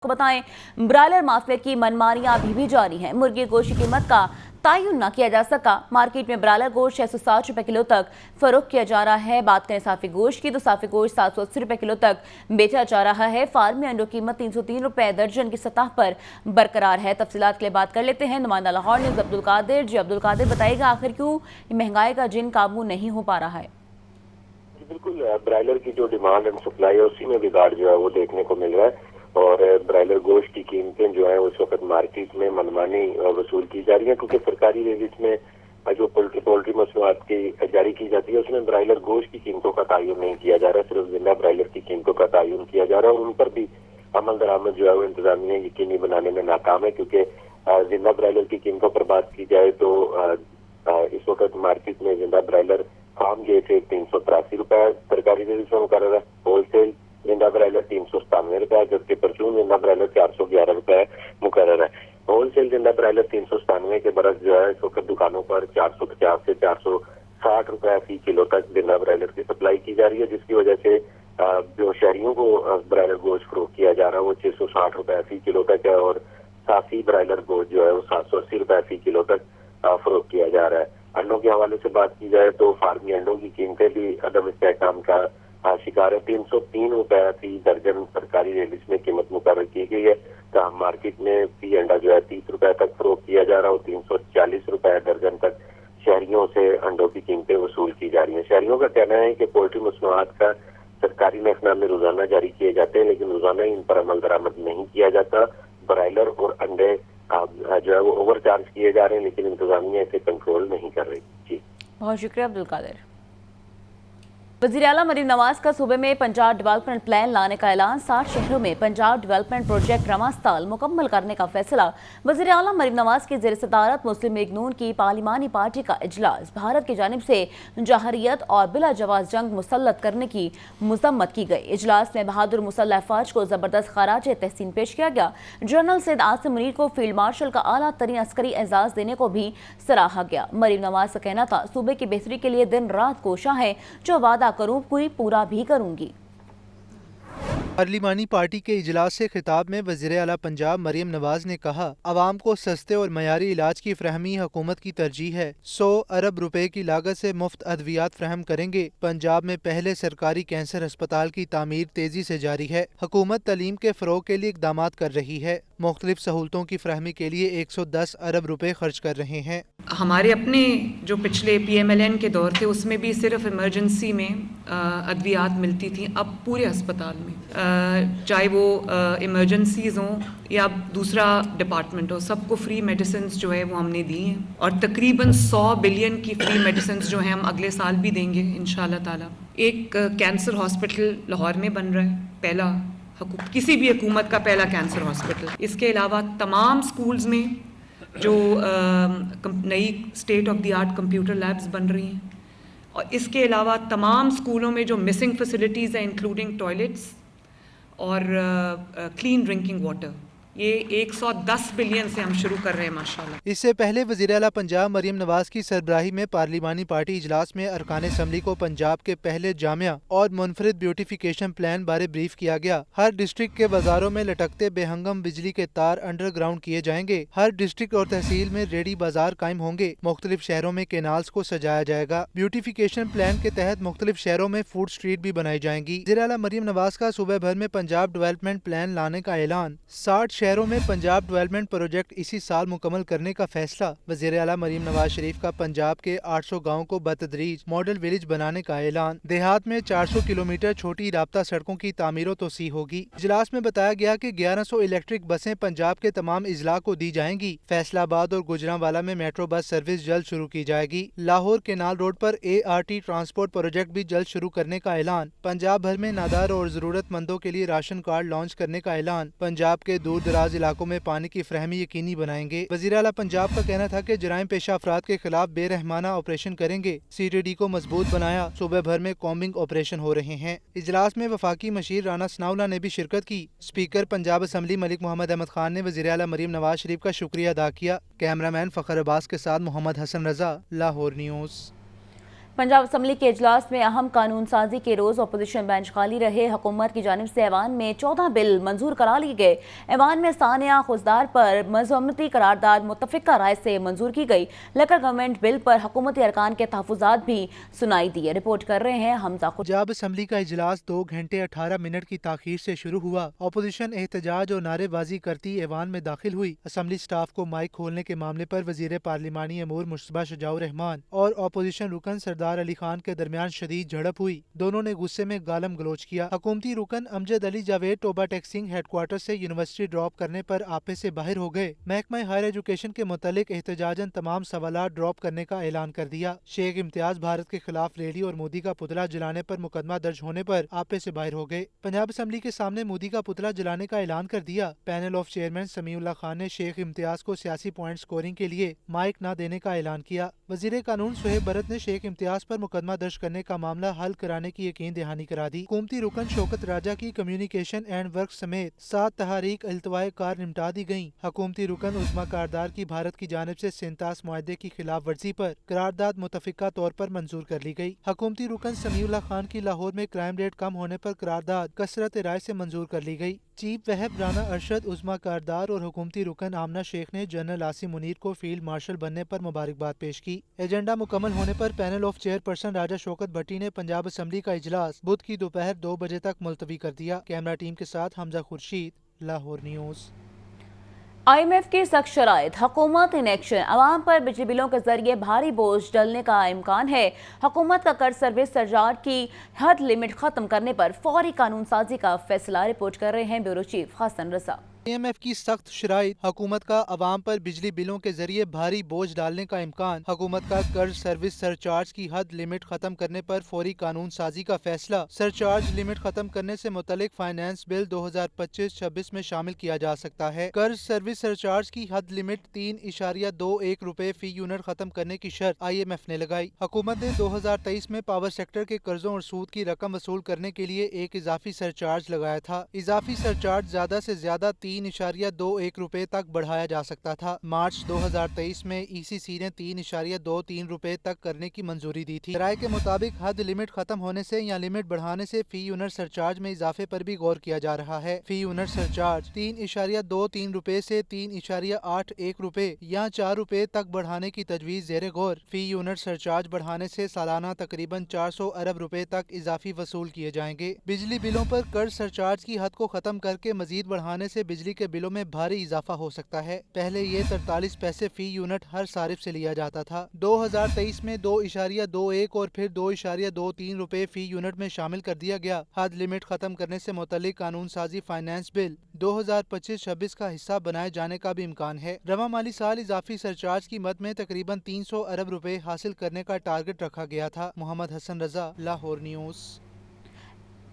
کو بتائیں broiler mafia کی منمانیاں ابھی بھی جاری ہیں۔ مرغی گوشت کی قیمت کا تعین نہ کیا جا سکا۔ مارکیٹ میں برائلر گوشت 660 روپے کلو تک فروخت کیا جا رہا ہے۔ بات کریں صافی گوشت کی تو صافی گوشت 780 روپے کلو تک بیچا جا رہا ہے۔ فارمی انڈوں کی قیمت 303 روپے درجن کی سطح پر برقرار ہے۔ تفصیلات کے لیے بات کر لیتے ہیں نمائندہ لاہور نیوز عبدالقادر۔ جی عبدالقادر، بتائیے گا آخر کیوں مہنگائی کا جن قابو نہیں ہو پا رہا ہے؟ بالکل، برائلر کی جو ڈیمانڈ اینڈ سپلائی ہے اسی میں بگاڑ جو ہے وہ دیکھنے کو مل رہا ہے، اور برائلر گوشت کی قیمتیں جو ہیں اس وقت مارکیٹ میں منمانی وصول کی جا رہی ہیں، کیونکہ سرکاری ریٹ میں جو پولٹری مصنوعات کی جاری کی جاتی ہے اس میں برائلر گوشت کی قیمتوں کا تعین نہیں کیا جا رہا، صرف زندہ برائلر کی قیمتوں کا تعین کیا جا رہا ہے، اور ان پر بھی عمل درآمد جو ہے وہ انتظامیہ یقینی بنانے میں ناکام ہے، کیونکہ زندہ برائلر کی قیمتوں پر بات کی جائے تو اس وقت مارکیٹ میں زندہ برائلر فارم گیٹ ریٹ 383 روپے سرکاری ریٹ میں مقرر ہے، ہول سیل زندہ برائلر 397 روپے، جبکہ پرچون زندہ برائلر 411 روپے مقرر ہے۔ ہول سیل زندہ برائلر 397 کے برعکس جو ہے اس وقت دکانوں پر 450 سے 460 روپے فی کلو تک زندہ برائلر کی سپلائی کی جا رہی ہے، جس کی وجہ سے جو شہریوں کو برائلر گوشت فروخت کیا جا رہا ہے وہ 660 روپے فی کلو تک ہے، اور صافی برائلر گوشت جو ہے وہ 780 روپے فی کلو تک فروخت کیا جا رہا ہے۔ انڈوں کے حوالے سے بات کی جائے تو فارمی انڈوں کی قیمتیں بھی عدم استحکام کا شکار ہے۔ 303 روپے فی درجن سرکاری ریٹ میں قیمت مقرر کی گئی ہے، تاہم مارکیٹ میں فی انڈا جو ہے 30 روپے تک فروخت کیا جا رہا ہے، اور 340 روپے درجن تک شہریوں سے انڈوں کی قیمتیں وصول کی جا رہی ہیں۔ شہریوں کا کہنا ہے کہ پولٹری مصنوعات کا سرکاری محکمہ میں روزانہ جاری کیے جاتے ہیں، لیکن روزانہ ان پر عمل درآمد نہیں کیا جاتا۔ برائلر اور انڈے جو ہے وہ اوور چارج کیے جا رہے ہیں، لیکن انتظامیہ اسے کنٹرول نہیں کر رہی۔ جی بہت شکریہ عبدالقادر۔ وزیر اعلیٰ مریم نواز کا صوبے میں پنجاب ڈیولپمنٹ پلان لانے کا اعلان۔ 60 شہروں میں پنجاب ڈیولپمنٹ پروجیکٹ رواں سال مکمل کرنے کا فیصلہ۔ وزیر اعلیٰ مریم نواز کی زیر صدارت مسلم لیگ نون کی پارلیمانی پارٹی کا اجلاس۔ بھارت کی جانب سے جوہریت اور بلا جواز جنگ مسلط کرنے کی مذمت کی گئی۔ اجلاس میں بہادر مسلح افواج کو زبردست خراج تحسین پیش کیا گیا۔ جنرل سید عاصم منیر کو فیلڈ مارشل کا اعلیٰ ترین عسکری اعزاز دینے کو بھی سراہا گیا۔ مریم نواز کا کہنا تھا صوبے کی بہتری کے لیے دن رات کوشاں ہے، جو وعدہ کروں کوئی پورا بھی کروں گی۔ پارلیمانی پارٹی کے اجلاس سے خطاب میں وزیر اعلیٰ پنجاب مریم نواز نے کہا، عوام کو سستے اور معیاری علاج کی فراہمی حکومت کی ترجیح ہے۔ 100 ارب روپے کی لاگت سے مفت ادویات فراہم کریں گے۔ پنجاب میں پہلے سرکاری کینسر ہسپتال کی تعمیر تیزی سے جاری ہے۔ حکومت تعلیم کے فروغ کے لیے اقدامات کر رہی ہے۔ مختلف سہولتوں کی فراہمی کے لیے 110 ارب روپے خرچ کر رہے ہیں۔ ہمارے اپنے جو پچھلے PMLN کے دور تھے اس میں بھی صرف ایمرجنسی میں ادویات ملتی تھیں، اب پورے ہسپتال میں چاہے وہ ایمرجنسیز ہوں یا دوسرا ڈپارٹمنٹ ہو، سب کو فری میڈیسنز جو ہے وہ ہم نے دی ہیں، اور تقریباً 100 بلین کی فری میڈیسنز جو ہیں ہم اگلے سال بھی دیں گے انشاءاللہ تعالی۔ ایک کینسر ہاسپٹل لاہور میں بن رہا ہے، پہلا کسی بھی حکومت کا پہلا کینسر ہاسپٹل۔ اس کے علاوہ تمام سکولز میں جو نئی state of the art computer labs بن رہی ہیں، اور اس کے علاوہ تمام سکولوں میں جو مسنگ فیسلٹیز ہیں انکلوڈنگ ٹوائلٹس اور کلین ڈرنکنگ واٹر، یہ 110 بلین سے ہم شروع کر رہے ہیں ماشاءاللہ۔ اس سے پہلے وزیر اعلیٰ پنجاب مریم نواز کی سربراہی میں پارلیمانی پارٹی اجلاس میں ارکان اسمبلی کو پنجاب کے پہلے جامع اور منفرد بیوٹیفیکیشن پلان بارے بریف کیا گیا۔ ہر ڈسٹرکٹ کے بازاروں میں لٹکتے بے ہنگم بجلی کے تار انڈر گراؤنڈ کیے جائیں گے۔ ہر ڈسٹرکٹ اور تحصیل میں ریڈی بازار قائم ہوں گے۔ مختلف شہروں میں کینالز کو سجایا جائے گا۔ بیوٹیفیکیشن پلان کے تحت مختلف شہروں میں فوڈ اسٹریٹ بھی بنائی جائیں گی۔ وزیر اعلیٰ مریم نواز کا صوبہ بھر میں پنجاب ڈیولپمنٹ پلان لانے کا اعلان۔ 60 شہروں میں پنجاب ڈیولپمنٹ پروجیکٹ اسی سال مکمل کرنے کا فیصلہ۔ وزیر اعلیٰ مریم نواز شریف کا پنجاب کے 800 گاؤں کو بتدریج ماڈل ولیج بنانے کا اعلان۔ دیہات میں 400 کلومیٹر چھوٹی رابطہ سڑکوں کی تعمیر و توسیع ہوگی۔ اجلاس میں بتایا گیا کہ 1100 الیکٹرک بسیں پنجاب کے تمام اضلاع کو دی جائیں گی۔ فیصل آباد اور گوجرانوالا میں میٹرو بس سروس جلد شروع کی جائے گی۔ لاہور کینال روڈ پر ART ٹرانسپورٹ پروجیکٹ بھی جلد شروع کرنے کا اعلان۔ پنجاب بھر میں نادار اور ضرورت مندوں کے لیے راشن کارڈ لانچ کرنے کا اعلان۔ پنجاب کے دور دراز علاقوں میں پانی کی فراہمی یقینی بنائیں گے۔ وزیر اعلیٰ پنجاب کا کہنا تھا کہ جرائم پیشہ افراد کے خلاف بے رحمانہ آپریشن کریں گے۔ CTD کو مضبوط بنایا، صوبہ بھر میں کومبنگ آپریشن ہو رہے ہیں۔ اجلاس میں وفاقی مشیر رانا ثناءاللہ نے بھی شرکت کی۔ اسپیکر پنجاب اسمبلی ملک محمد احمد خان نے وزیر اعلیٰ مریم نواز شریف کا شکریہ ادا کیا۔ کیمرہ مین فخر عباس کے ساتھ محمد حسن رضا، لاہور نیوز۔ पंजाब असम्बली के इजलास में अहम कानून साजी के रोज अपोजिशन बेंच खाली रहे। हुकूमत की जानिब से ऐवान में 14 बिल मंजूर करा लिए गए। ऐवान में सानिया खुजदार पर मजम्मती करारदाद मुतफिका राय से मंजूर की गई। लेकर गवर्नमेंट बिल पर हुकूमती अरकान के तहफ़्फ़ुज़ात भी सुनाई दिए। रिपोर्ट कर रहे हैं हमजा। पंजाब असम्बली का इजलास 2 घंटे 18 मिनट की ताखीर से शुरू हुआ। अपोजिशन एहतजाज और नारेबाजी करती ऐवान में दाखिल हुई। असम्बली स्टाफ को माइक खोलने के मामले पर वजीर पार्लिमानी अमूर मुश्तबा शुजाउर रहमान और अपोजिशन रुकन सरदार अली खान के दरमियान शदीद झड़प हुई। दोनों ने गुस्से में गालम गलोच किया। हुकूमती रुकन अमजद अली जावेद टोबा टैक्सिंग हेडक्वार्टर से यूनिवर्सिटी ड्रॉप करने पर आपे से बाहर हो गए। महकमा हायर एजुकेशन के मुतालिक एहतजाजन तमाम सवालात ड्रॉप करने का ऐलान कर दिया। शेख इम्तियाज भारत के खिलाफ रैली और मोदी का पुतला जलाने पर मुकदमा दर्ज होने पर आपे से बाहर हो गए। पंजाब असम्बली के सामने मोदी का पुतला जलाने का ऐलान कर दिया। Panel of chairman Samiullah Khan ने शेख इम्तियाज को सियासी पॉइंट स्कोरिंग के लिए माइक न देने का ऐलान किया। वजीर कानून सुहेब बरत ने शेख इम्तियाज पर मुकदमा दर्ज करने का मामला हल कराने की यकीन दहानी करा दी। हुकूमती रुकन शौकत राजा की कम्युनिकेशन एंड वर्क समेत 7 तहारीक अल्तवाए कार निपटा दी गयी। हुकूमती रुकन उज़्मा कारदार की भारत की जानिब से 37 मुआहदे की खिलाफ वर्जी पर करारदाद मुतफिका तौर पर मंजूर कर ली गयी। हुकूमती रुकन समीउल्लाह खान की लाहौर में क्राइम रेट कम होने पर करारदाद कसरत राय से मंजूर कर ली गयी। चीफ वहब राना अरशद, उज़्मा कारदार और हुकूमती रुकन आमना शेख ने जनरल आसिम मुनीर को फील्ड मार्शल बनने पर मुबारकबाद पेश की। एजेंडा मुकम्मल होने पर पैनल ऑफ चेयरपर्सन राजा शौकत भट्टी ने पंजाब असम्बली का इजलास बुध की दोपहर 2 बजे तक मुलतवी कर दिया। कैमरा टीम के साथ हमजा खुर्शीद, लाहौर न्यूज़। IMF की सख्त शराइत, हुकूमत इन एक्शन। अवाम पर बिजली बिलों के जरिए भारी बोझ डलने का इम्कान है। हुकूमत का कर्ज सर्विस सरचार्ज की हद लिमिट खत्म करने पर फौरी कानून साजी का फैसला। रिपोर्ट कर रहे हैं bureau chief Hasan Raza. IMF की सख्त शराइत, हुकूमत का अवाम पर बिजली बिलों के जरिए भारी बोझ डालने का इम्कान। हुकूमत का कर्ज सर्विस सरचार्ज की हद लिमिट खत्म करने पर फौरी कानून साजी का फैसला। सरचार्ज लिमिट खत्म करने से मुतलिक फाइनेंस बिल 2025-26 में शामिल किया जा सकता है। कर्ज सर्विस सरचार्ज की हद लिमिट 3.21 रुपए फी यूनिट खत्म करने की शर्त IMF ने लगाई। हुकूमत ने 2023 में पावर सेक्टर के कर्जों और सूद की रकम वसूल करने के लिए एक इजाफी सरचार्ज लगाया था। इजाफी सरचार्ज ज्यादा से ज्यादा 3.21 रुपए तक बढ़ाया जा सकता था। मार्च 2023 में ECC ने 3.23 रुपए तक करने की मंजूरी दी थी। राय के मुताबिक हद लिमिट खत्म होने से या लिमिट बढ़ाने से फी यूनिट सरचार्ज में इजाफे पर भी गौर किया जा रहा है। फी यूनिट सरचार्ज 3.23 रुपए से 3.81 रुपए या 4 रुपए तक बढ़ाने की तजवीज जेर गौर। फी यूनिट सरचार्ज बढ़ाने से सालाना तकरीबन 400 अरब रुपए तक इजाफी वसूल किए जाएंगे। बिजली बिलों पर कर्ज सरचार्ज की हद को खत्म करके मजीद बढ़ाने से बिजली के बिलों में भारी इजाफा हो सकता है। पहले ये 43 पैसे फी यूनिट हर सारिफ से लिया जाता था। 2023 में 2.21 और फिर 2.23 रुपए फी यूनिट में शामिल कर दिया गया। हद लिमिट खत्म करने से मुतल्लिक कानून साजी फाइनेंस बिल 2025-26 का हिस्सा बनाए जाने का भी इम्कान है। रवा माली साल इजाफी सरचार्ज की मद में तकरीबन 300 अरब रुपए हासिल करने का टारगेट रखा गया था। मोहम्मद हसन रजा, लाहौर न्यूज़।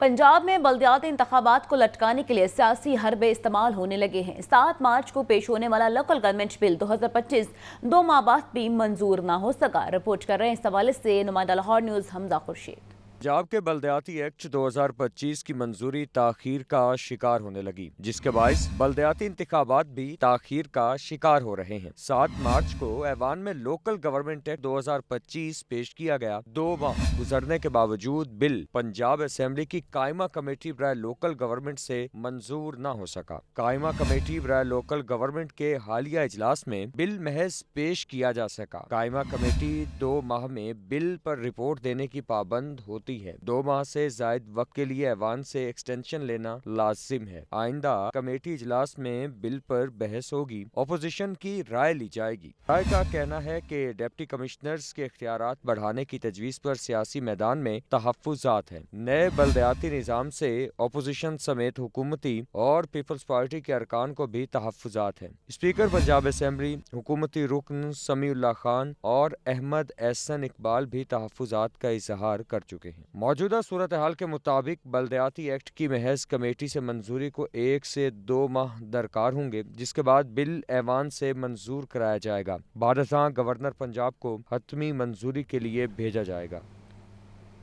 पंजाब में बल्दियाती इंतखाबात को लटकाने के लिए सियासी हरबे इस्तेमाल होने लगे हैं। 7 मार्च को पेश होने वाला लोकल गवर्नमेंट बिल 2025 2 माह बाद भी मंजूर न हो सका। रिपोर्ट कर रहे हैं इस हवाले से नुमाइंदा लाहौर न्यूज़ हमजा खुर्शीद। पंजाब के बल्दियाती एक्ट 2025 की मंजूरी ताखीर का शिकार होने लगी, जिसके बायस बल्दियाती इंतखाबात भी ताखीर का शिकार हो रहे हैं। 7 मार्च को ऐवान में लोकल गवर्नमेंट एक्ट 2025 पेश किया गया। 2 माह गुजरने के बावजूद बिल पंजाब असेंबली की कायमा कमेटी बराए लोकल गवर्नमेंट से मंजूर न हो सका। कायमा कमेटी बराए लोकल गवर्नमेंट के हालिया इजलास में बिल महज पेश किया जा सका। कायमा कमेटी 2 माह में बिल पर रिपोर्ट देने की पाबंद होती है। 2 माह से जायद वक्त के लिए ऐवान से एक्सटेंशन लेना लाजिम है। आइंदा कमेटी इजलास में बिल पर बहस होगी, अपोजिशन की राय ली जाएगी। राय का कहना है कि डिप्टी कमिश्नर्स के इख्तियारात बढ़ाने की तजवीज पर सियासी मैदान में तहफ्फुजात हैं। नए बल्दियाती निज़ाम से अपोजिशन समेत हुकूमती और पीपल्स पार्टी के अरकान को भी तहफ्फुजात हैं। स्पीकर पंजाब असेंबली, हुकूमती रुकन समीउल्लाह खान और अहमद एहसन इकबाल भी तहफ्फुजात का इजहार कर चुके हैं। मौजूदा सूरत हाल के मुताबिक बल्दियाती एक्ट की महज कमेटी से मंजूरी को 1 से 2 माह दरकार होंगे, जिसके बाद बिल ऐवान से मंजूर कराया जाएगा। बाद गवर्नर पंजाब को हतमी मंजूरी के लिए भेजा जाएगा।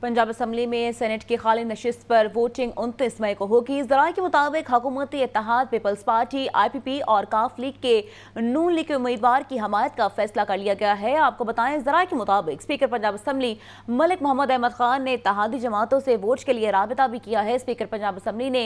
पंजाब असम्बली में सेनेट की खाली नशिस्त पर वोटिंग 29 मई को होगी। ज़राए के मुताबिक हुकूमती इत्तेहाद, पीपल्स पार्टी, IPP और काफ लीग के नून लीग के उम्मीदवार की हमायत का फैसला कर लिया गया है। आपको बताएं, ज़राए के मुताबिक स्पीकर पंजाब असम्बली मलिक मोहम्मद अहमद खान ने इत्तेहादी जमातों से वोट के लिए राबिता भी किया है। स्पीकर पंजाब असम्बली ने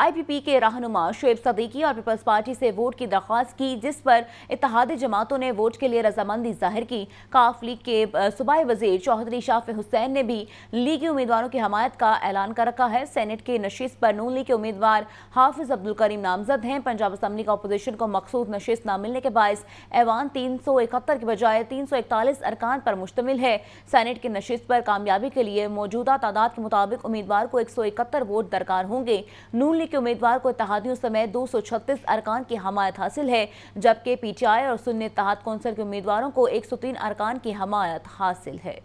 IPP के रहनुमा शुएब सदीकी और पीपल्स पार्टी से वोट की दरख्वास्त की, जिस पर इत्तेहादी जमातों ने वोट के लिए रजामंदी जाहिर की। काफ लीग के सूबाई वजीर चौधरी शाफी हुसैन ने भी लीगी उम्मीदवारों की हमायत का ऐलान कर रखा है। सेनेट की नशिस्त पर नून लीग के उम्मीदवार हाफिज अब्दुल करीम नामजद हैं। पंजाब असम्बली का अपोजिशन को मखसूस नशिस्त न मिलने के बायस ऐवान 371 के बजाय 341 अरकान पर मुश्तमिल है। सेनेट की नशिस्त पर कामयाबी के लिए मौजूदा तादाद के मुताबिक उम्मीदवार को 171 वोट दरकार होंगे। नून लीग के उम्मीदवार को इत्तेहादियों समेत 236 अरकान की हमायत हासिल है, जबकि PTI और सुन्नी इत्तेहाद कौंसिल के उम्मीदवारों को 103 अरकान की हमायत हासिल है।